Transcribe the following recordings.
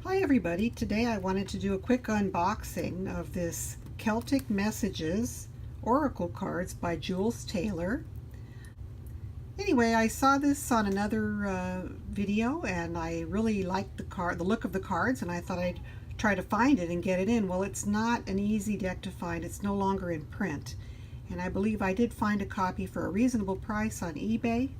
Hi everybody, today I wanted to do a quick unboxing of this Celtic Messages Oracle cards by Jules Taylor. Anyway, I saw this on another video and I really liked the look of the cards, and I thought I'd try to find it and get it in. Well, it's not an easy deck to find. It's no longer in print, and I believe I did find a copy for a reasonable price on eBay.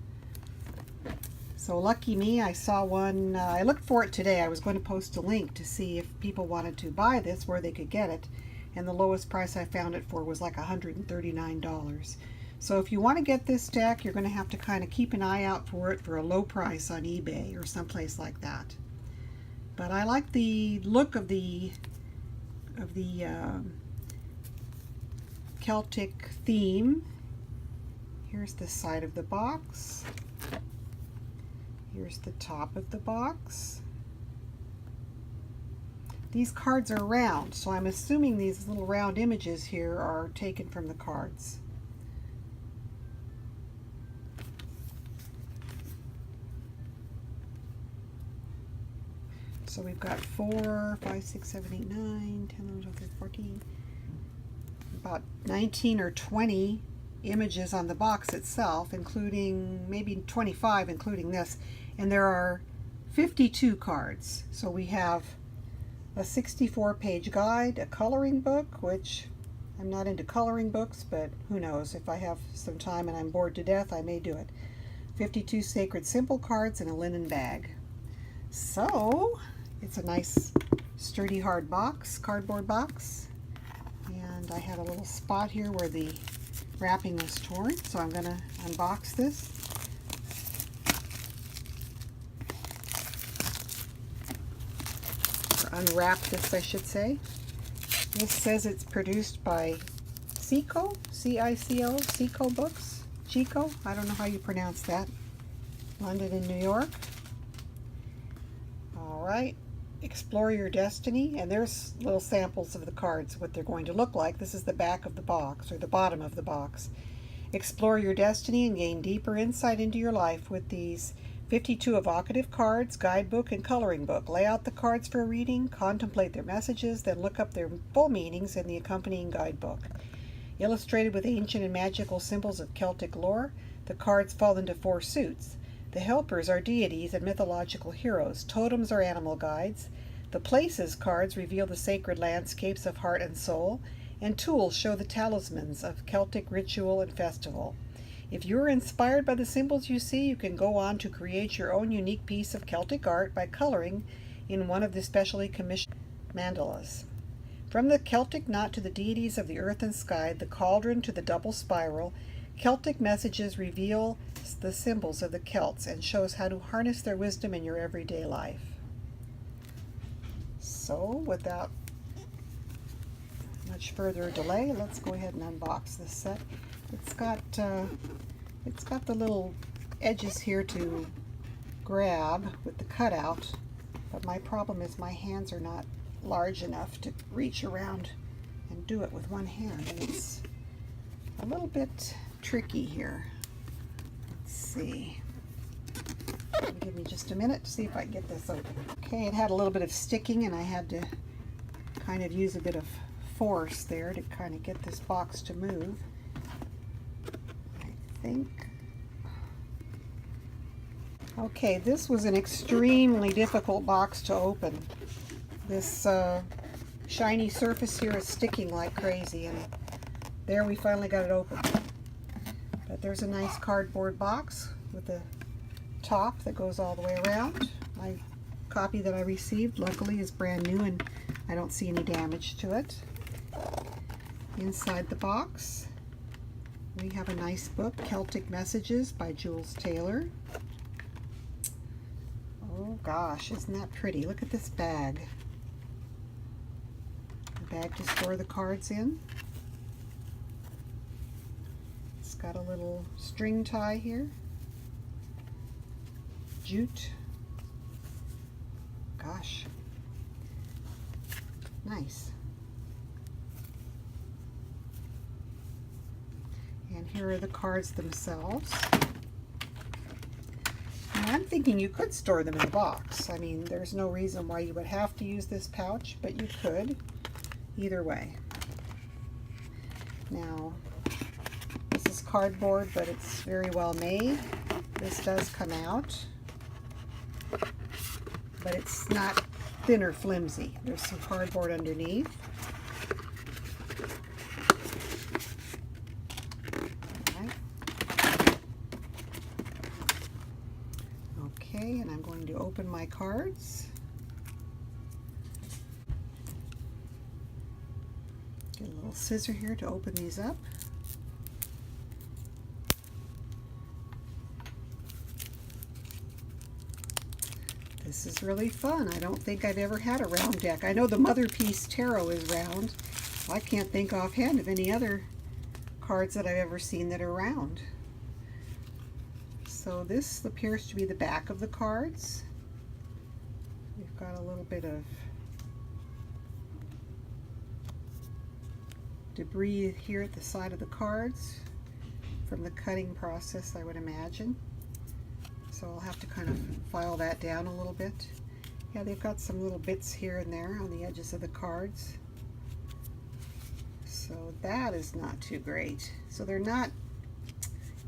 So lucky me, I saw one. I looked for it today. I was going to post a link to see if people wanted to buy this, where they could get it, and the lowest price I found it for was like $139. So if you want to get this deck, you're going to have to kind of keep an eye out for it for a low price on eBay or someplace like that. But I like the look of the Celtic theme. Here's the side of the box. Here's the top of the box. These cards are round, so I'm assuming these little round images here are taken from the cards. So we've got 4, 5, 6, 7, 8, 9, 10, 11, 12, 13, 14, about 19 or 20 images on the box itself, including maybe 25 including this, and there are 52 cards. So we have a 64-page guide, a coloring book, which I'm not into coloring books, but who knows, if I have some time and I'm bored to death, I may do it. 52 sacred symbol cards in a linen bag. So it's a nice sturdy hard box, cardboard box, and I had a little spot here where the wrapping was torn, so I'm going to unbox this. Or unwrap this, I should say. This says it's produced by Cico, C-I-C-O, Cico Books, Chico, I don't know how you pronounce that. London and New York. Alright, explore your destiny, and there's little samples of the cards, what they're going to look like. This is the back of the box, or the bottom of the box. Explore your destiny and gain deeper insight into your life with these 52 evocative cards, guidebook, and coloring book. Lay out the cards for a reading, contemplate their messages, then look up their full meanings in the accompanying guidebook. Illustrated with ancient and magical symbols of Celtic lore, the cards fall into 4 suits. The helpers are deities and mythological heroes. Totems are animal guides. The places cards reveal the sacred landscapes of heart and soul, and tools show the talismans of Celtic ritual and festival. If you are inspired by the symbols you see, you can go on to create your own unique piece of Celtic art by coloring in one of the specially commissioned mandalas. From the Celtic knot to the deities of the earth and sky, the cauldron to the double spiral, Celtic Messages reveal the symbols of the Celts and shows how to harness their wisdom in your everyday life. So without much further delay, let's go ahead and unbox this set. It's got the little edges here to grab with the cutout, but my problem is my hands are not large enough to reach around and do it with one hand, and it's a little bit tricky here. Let's see. Give me just a minute to see if I can get this open. Okay, it had a little bit of sticking, and I had to kind of use a bit of force there to kind of get this box to move. I think. Okay, this was an extremely difficult box to open. This shiny surface here is sticking like crazy, and there we finally got it open. But there's a nice cardboard box with a top that goes all the way around. My copy that I received, luckily, is brand new and I don't see any damage to it. Inside the box, we have a nice book, Celtic Messages by Jules Taylor. Oh gosh, isn't that pretty? Look at this bag. A bag to store the cards in. It's got a little string tie here. Jute. Gosh. Nice. And here are the cards themselves. I'm thinking you could store them in the box. I mean, there's no reason why you would have to use this pouch, but you could. Either way. Now, this is cardboard, but it's very well made. This does come out, but it's not thin or flimsy. There's some cardboard underneath. Okay, and I'm going to open my cards. Get a little scissor here to open these up. This is really fun. I don't think I've ever had a round deck. I know the Mother Piece Tarot is round. I can't think offhand of any other cards that I've ever seen that are round. So this appears to be the back of the cards. We've got a little bit of debris here at the side of the cards from the cutting process, I would imagine. So I'll have to kind of file that down a little bit. Yeah, they've got some little bits here and there on the edges of the cards. So that is not too great. So they're not,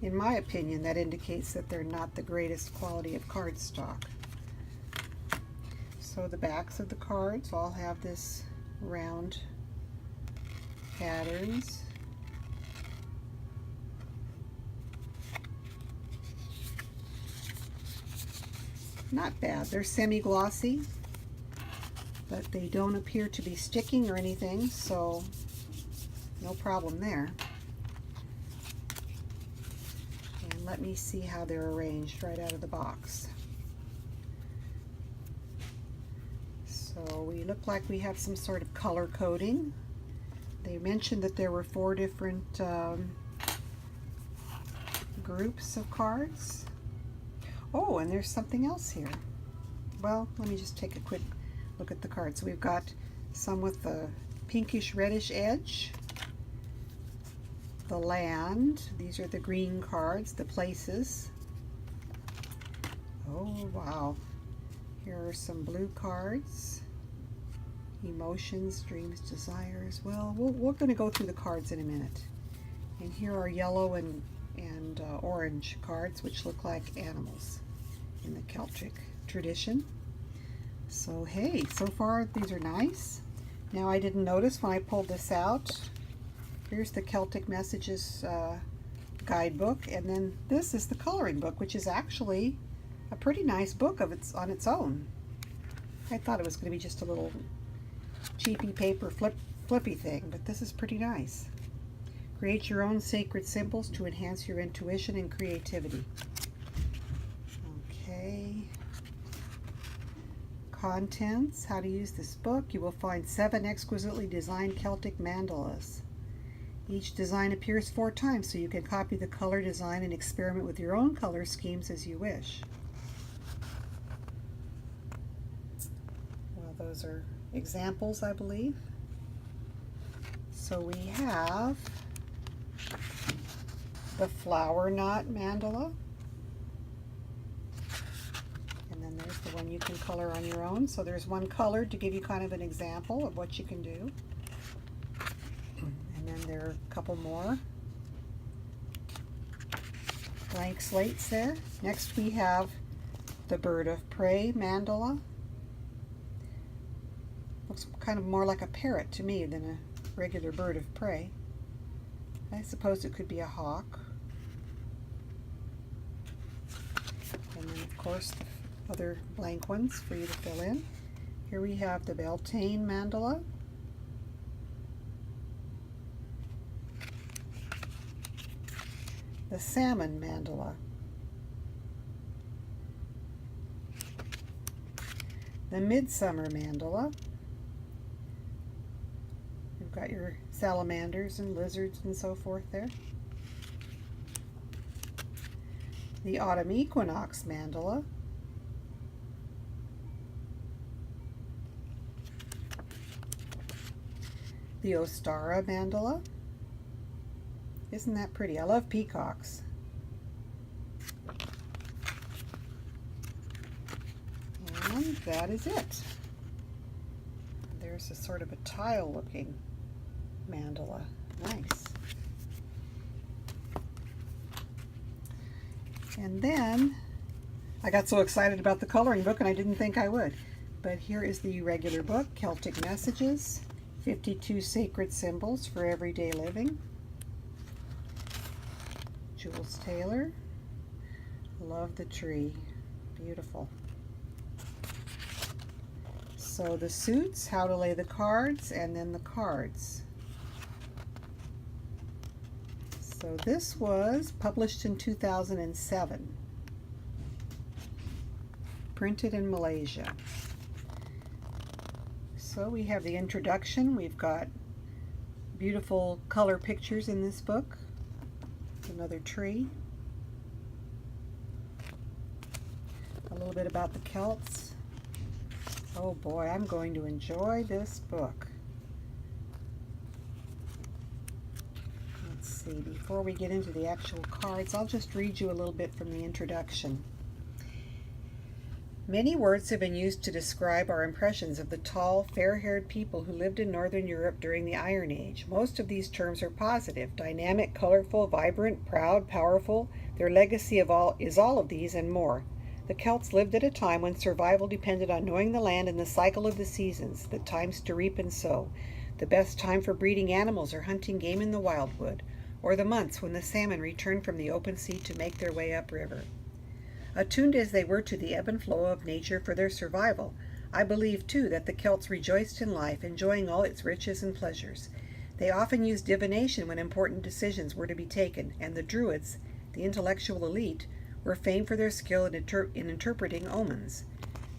in my opinion, that indicates that they're not the greatest quality of cardstock. So the backs of the cards all have this round patterns. Not bad. They're semi-glossy, but they don't appear to be sticking or anything, so no problem there. And let me see how they're arranged right out of the box. So we look like we have some sort of color coding. They mentioned that there were 4 different groups of cards. Oh, and there's something else here. Well, let me just take a quick look at the cards. So we've got some with the pinkish reddish edge, the land, these are the green cards, the places. Oh, wow. Here are some blue cards, emotions, dreams, desires. Well, we're going to go through the cards in a minute. And here are yellow and orange cards, which look like animals in the Celtic tradition. So hey, so far these are nice. Now I didn't notice when I pulled this out. Here's the Celtic Messages Guidebook, and then this is the coloring book, which is actually a pretty nice book on its own. I thought it was going to be just a little cheapy paper flippy thing, but this is pretty nice. Create your own sacred symbols to enhance your intuition and creativity. Okay. Contents, how to use this book. You will find 7 exquisitely designed Celtic mandalas. Each design appears 4 times, so you can copy the color design and experiment with your own color schemes as you wish. Well, those are examples, I believe. So we have the flower knot mandala, and then there's the one you can color on your own. So there's one colored to give you kind of an example of what you can do, and then there are a couple more blank slates there. Next we have the bird of prey mandala. Looks kind of more like a parrot to me than a regular bird of prey. I suppose it could be a hawk. And then of course the other blank ones for you to fill in. Here we have the Beltane mandala. The salmon mandala. The midsummer mandala. You've got your salamanders and lizards and so forth there. The autumn equinox mandala. The Ostara mandala. Isn't that pretty? I love peacocks. that is it. There's a sort of a tile-looking mandala. Nice. And then I got so excited about the coloring book and I didn't think I would. But here is the regular book, Celtic Messages, 52 Sacred Symbols for Everyday Living. Jules Taylor. Love the tree. Beautiful. So the suits, how to lay the cards, and then the cards. So this was published in 2007. Printed in Malaysia. So we have the introduction. We've got beautiful color pictures in this book. Another tree. A little bit about the Celts. Oh boy, I'm going to enjoy this book. Let's see, before we get into the actual cards, I'll just read you a little bit from the introduction. Many words have been used to describe our impressions of the tall, fair-haired people who lived in Northern Europe during the Iron Age. Most of these terms are positive: dynamic, colorful, vibrant, proud, powerful. Their legacy is all of these and more. The Celts lived at a time when survival depended on knowing the land and the cycle of the seasons, the times to reap and sow, the best time for breeding animals or hunting game in the wildwood, or the months when the salmon returned from the open sea to make their way upriver. Attuned as they were to the ebb and flow of nature for their survival, I believe, too, that the Celts rejoiced in life, enjoying all its riches and pleasures. They often used divination when important decisions were to be taken, and the Druids, the intellectual elite, were famed for their skill in interpreting omens.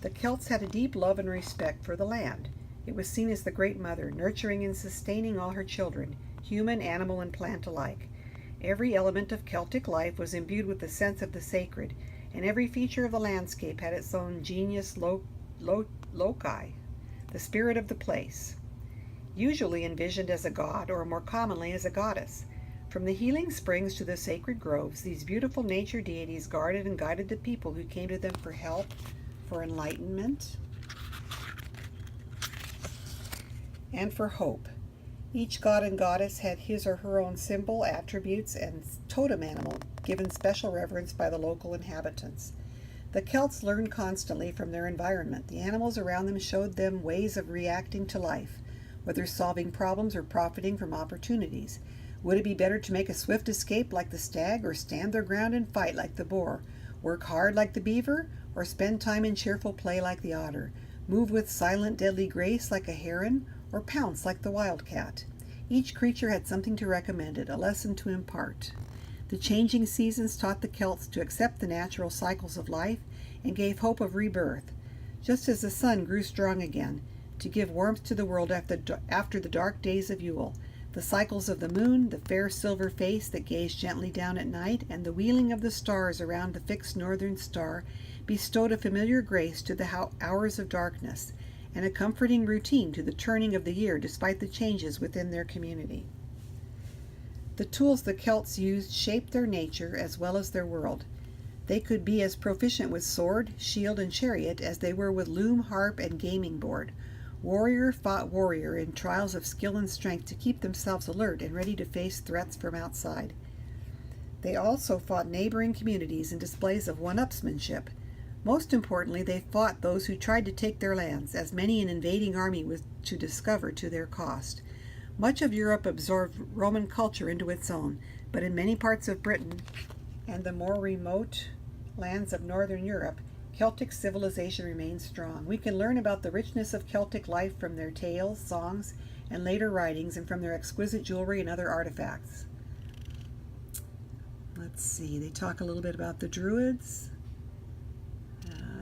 The Celts had a deep love and respect for the land. It was seen as the Great Mother, nurturing and sustaining all her children, human, animal, and plant alike. Every element of Celtic life was imbued with the sense of the sacred, and every feature of the landscape had its own genius loci, the spirit of the place, usually envisioned as a god or more commonly as a goddess. From the healing springs to the sacred groves, these beautiful nature deities guarded and guided the people who came to them for help, for enlightenment, and for hope. Each god and goddess had his or her own symbol, attributes, and totem animal, given special reverence by the local inhabitants. The Celts learned constantly from their environment. The animals around them showed them ways of reacting to life, whether solving problems or profiting from opportunities. Would it be better to make a swift escape like the stag, or stand their ground and fight like the boar, work hard like the beaver, or spend time in cheerful play like the otter, move with silent deadly grace like a heron, or pounce like the wildcat? Each creature had something to recommend it, a lesson to impart. The changing seasons taught the Celts to accept the natural cycles of life and gave hope of rebirth, just as the sun grew strong again, to give warmth to the world after the dark days of Yule. The cycles of the moon, the fair silver face that gazed gently down at night, and the wheeling of the stars around the fixed northern star bestowed a familiar grace to the hours of darkness, and a comforting routine to the turning of the year despite the changes within their community. The tools the Celts used shaped their nature as well as their world. They could be as proficient with sword, shield, and chariot as they were with loom, harp, and gaming board. Warrior fought warrior in trials of skill and strength to keep themselves alert and ready to face threats from outside. They also fought neighboring communities in displays of one-upsmanship. Most importantly, they fought those who tried to take their lands, as many an invading army was to discover to their cost. Much of Europe absorbed Roman culture into its own, but in many parts of Britain and the more remote lands of northern Europe, Celtic civilization remains strong. We can learn about the richness of Celtic life from their tales, songs, and later writings, and from their exquisite jewelry and other artifacts. Let's see, they talk a little bit about the Druids.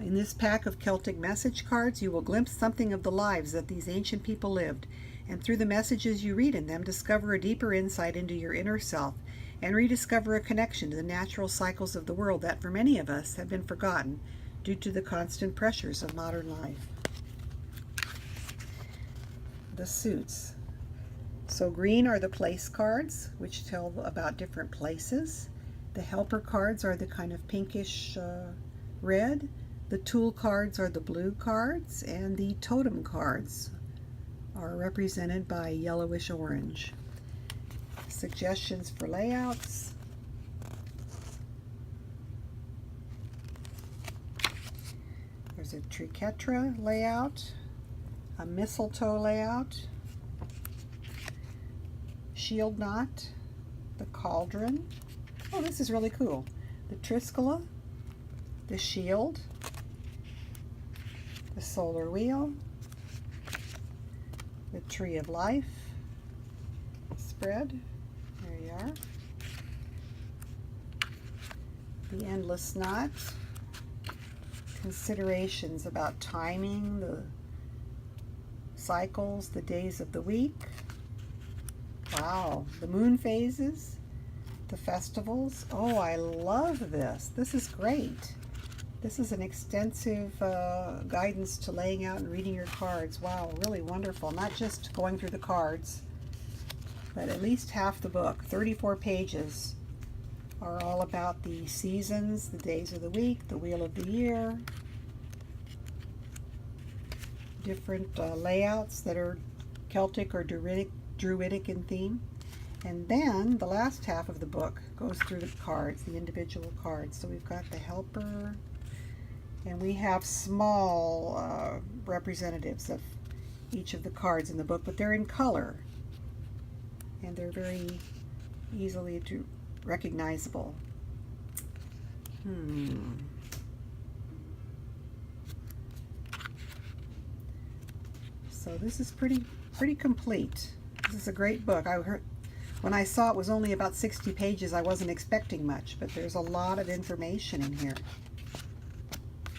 In this pack of Celtic message cards, you will glimpse something of the lives that these ancient people lived, and through the messages you read in them, discover a deeper insight into your inner self, and rediscover a connection to the natural cycles of the world that, for many of us, have been forgotten due to the constant pressures of modern life. The suits. So green are the place cards, which tell about different places. The helper cards are the kind of pinkish red. The tool cards are the blue cards, and the totem cards are represented by yellowish orange. Suggestions for layouts. There's a triquetra layout, a mistletoe layout, shield knot, the cauldron. Oh, this is really cool. The triscola, the shield, the solar wheel, the tree of life spread. There you are. The endless knot. Considerations about timing, the cycles, the days of the week. Wow, the moon phases, the festivals. Oh, I love this. This is great. This is an extensive guidance to laying out and reading your cards. Wow, really wonderful. Not just going through the cards, but at least half the book, 34 pages, are all about the seasons, the days of the week, the wheel of the year, different layouts that are Celtic or Druidic in theme. And then the last half of the book goes through the cards, the individual cards. So we've got the helper, and we have small representatives of each of the cards in the book, but they're in color, and they're very easily recognizable. So this is pretty complete. This is a great book. When I saw it was only about 60 pages, I wasn't expecting much, but there's a lot of information in here.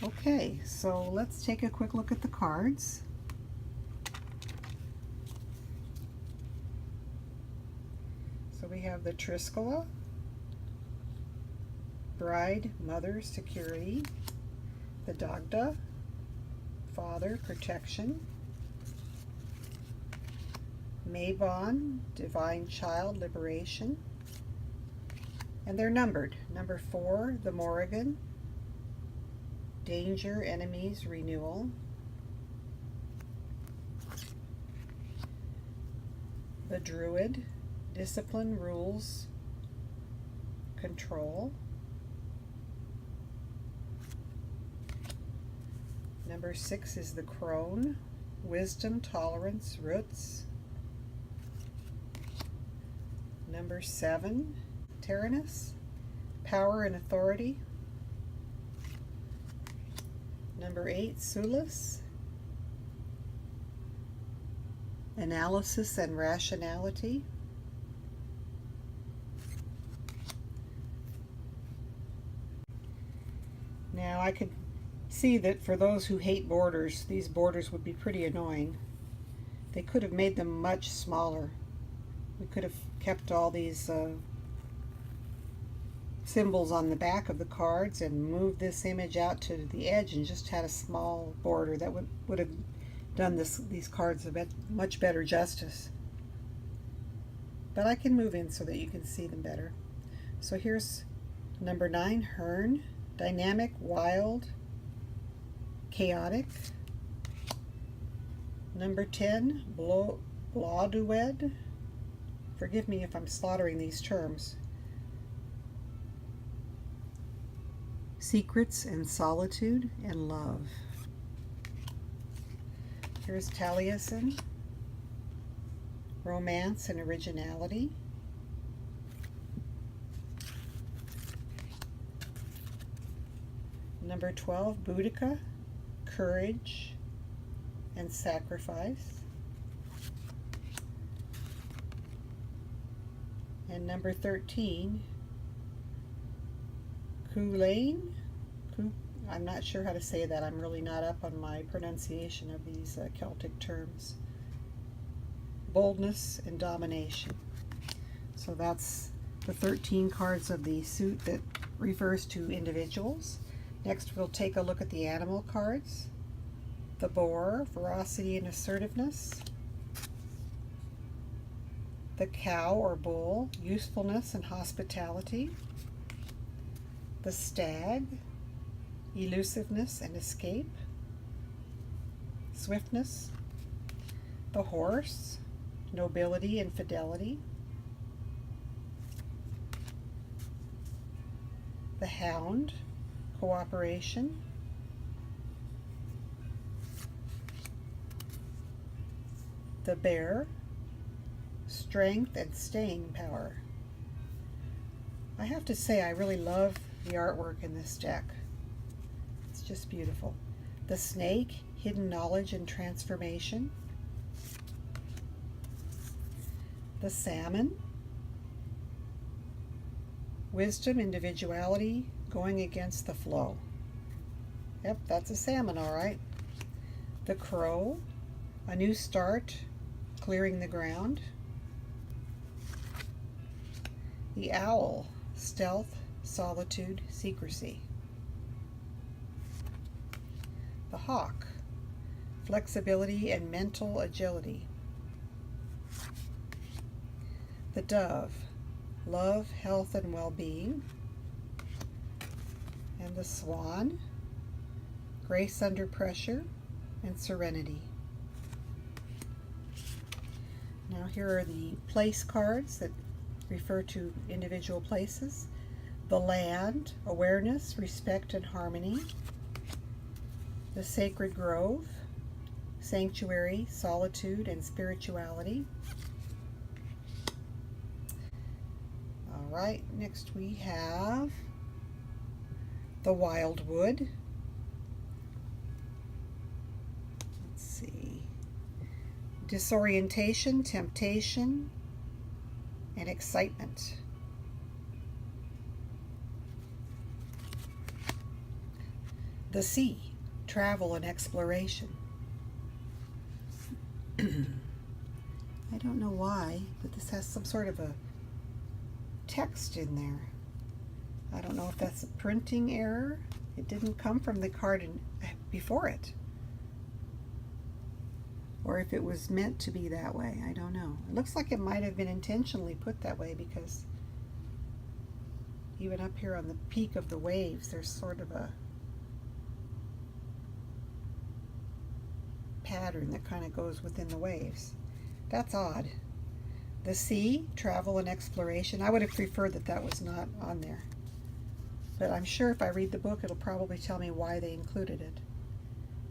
Okay, so let's take a quick look at the cards. So we have the triscola, bride, mother, security, the dagda, father, protection, Mabon, divine child, liberation, and they're numbered. Number 4, the Morrigan, danger, enemies, renewal, the Druid, discipline, rules, control, number 6 is the Crone, wisdom, tolerance, roots, number 7, Tyrannus, power and authority, number 8, Sulis, analysis and rationality, now I could see that for those who hate borders, these borders would be pretty annoying. They could have made them much smaller. We could have kept all these symbols on the back of the cards and moved this image out to the edge and just had a small border. That would have done these cards a much better justice. But I can move in so that you can see them better. So here's number 9, Hearn, dynamic, wild, chaotic. Number 10, Blaudued. Forgive me if I'm slaughtering these terms. Secrets and solitude and love. Here's Taliesin, romance and originality. Number 12, Boudica, courage and sacrifice. And number 13, Culain. I'm not sure how to say that. I'm really not up on my pronunciation of these Celtic terms. Boldness and domination. So that's the 13 cards of the suit that refers to individuals. Next we'll take a look at the animal cards. The boar, ferocity and assertiveness. The cow or bull, usefulness and hospitality. The stag, elusiveness and escape, swiftness, the horse, nobility and fidelity, the hound, cooperation, the bear, strength and staying power. I have to say I really love the artwork in this deck. It's just beautiful. The snake, hidden knowledge and transformation. The salmon, wisdom, individuality, going against the flow. Yep, that's a salmon, all right. The crow, a new start, clearing the ground. The owl, stealth, solitude, secrecy. The hawk, flexibility and mental agility. The dove, love, health, and well-being. And the swan, grace under pressure and serenity. Now here are the place cards that refer to individual places. The land, awareness, respect, and harmony. The sacred grove, sanctuary, solitude, and spirituality. All right, next we have the wildwood. Let's see. Disorientation, temptation, and excitement. The sea, travel and exploration. I don't know why, but this has some sort of a text in there. I don't know if that's a printing error. It didn't come from the card before it. Or if it was meant to be that way, I don't know. It looks like it might have been intentionally put that way because even up here on the peak of the waves, there's sort of a pattern that kind of goes within the waves. That's odd. The sea, travel and exploration. I would have preferred that that was not on there. But I'm sure if I read the book, it'll probably tell me why they included it.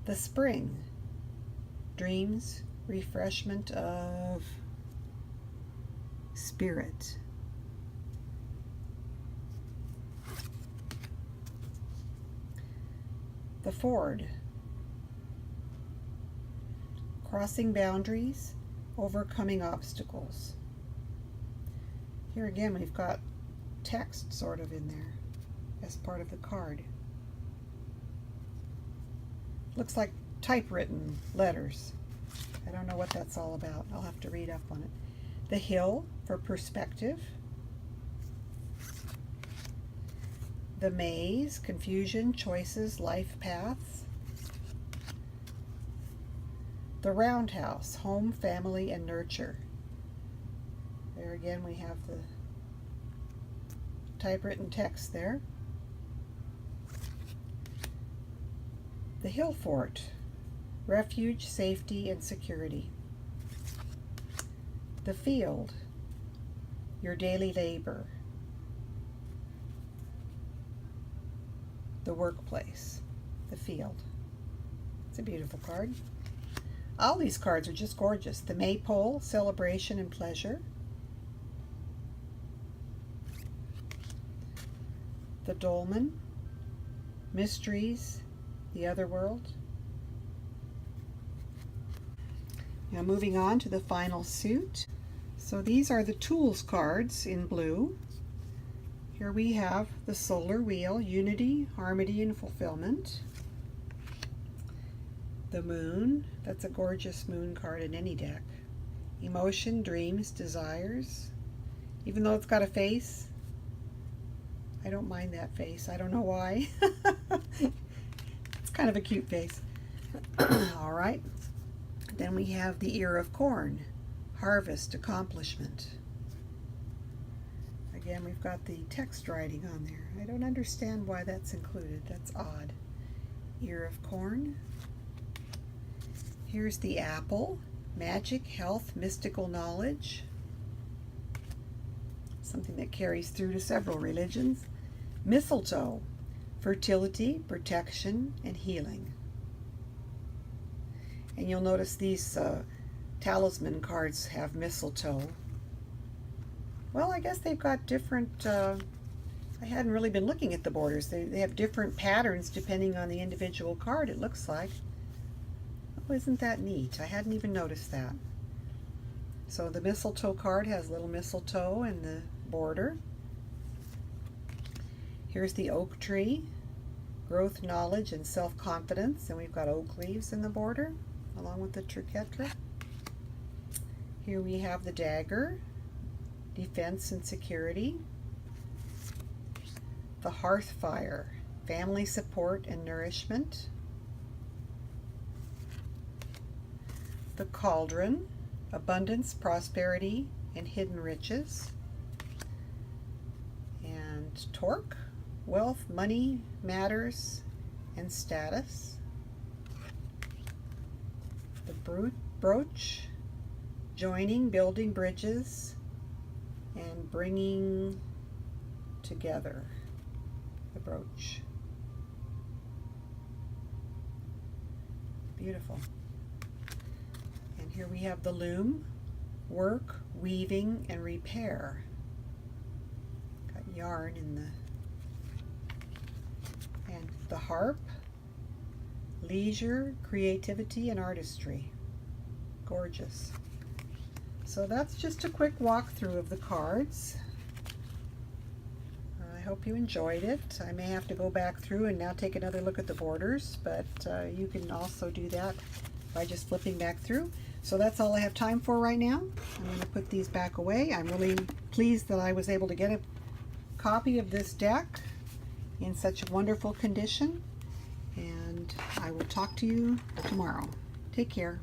The spring, dreams, refreshment of spirit. The ford, crossing boundaries, overcoming obstacles. Here again, we've got text sort of in there as part of the card. Looks like typewritten letters. I don't know what that's all about. I'll have to read up on it. The hill for perspective. The maze, confusion, choices, life paths. The roundhouse, home, family, and nurture. There again we have the typewritten text there. The hill fort, refuge, safety, and security. The field, your daily labor. The workplace, the field. It's a beautiful card. All these cards are just gorgeous. The maypole, celebration and pleasure. The dolmen, mysteries, the other world. Now moving on to the final suit. So these are the tools cards in blue. Here we have the solar wheel, unity, harmony, and fulfillment. The moon, that's a gorgeous moon card in any deck. Emotion, dreams, desires. Even though it's got a face, I don't mind that face. I don't know why. It's kind of a cute face. All right. Then we have the ear of corn, harvest, accomplishment. Again, we've got the text writing on there. I don't understand why that's included. That's odd. ear of corn. Here's the apple, magic, health, mystical knowledge. Something that carries through to several religions. Mistletoe, fertility, protection, and healing. And you'll notice these talisman cards have mistletoe. Well, I guess they've got different, I hadn't really been looking at the borders. They have different patterns depending on the individual card, it looks like. Oh, isn't that neat? I hadn't even noticed that. So the mistletoe card has little mistletoe in the border. Here's the oak tree, growth, knowledge, and self-confidence, and we've got oak leaves in the border along with the triquetra. Here we have the dagger, defense and security. The hearth fire, family support and nourishment. The cauldron, abundance, prosperity, and hidden riches. And torque, wealth, money, matters, and status. The brooch, joining, building bridges, and bringing together. The brooch. Beautiful. And here we have the loom, work, weaving, and repair. Got yarn in and the harp, leisure, creativity, and artistry. Gorgeous. So that's just a quick walkthrough of the cards. I hope you enjoyed it. I may have to go back through and now take another look at the borders, but you can also do that by just flipping back through. So that's all I have time for right now. I'm going to put these back away. I'm really pleased that I was able to get a copy of this deck in such wonderful condition, and I will talk to you tomorrow. Take care.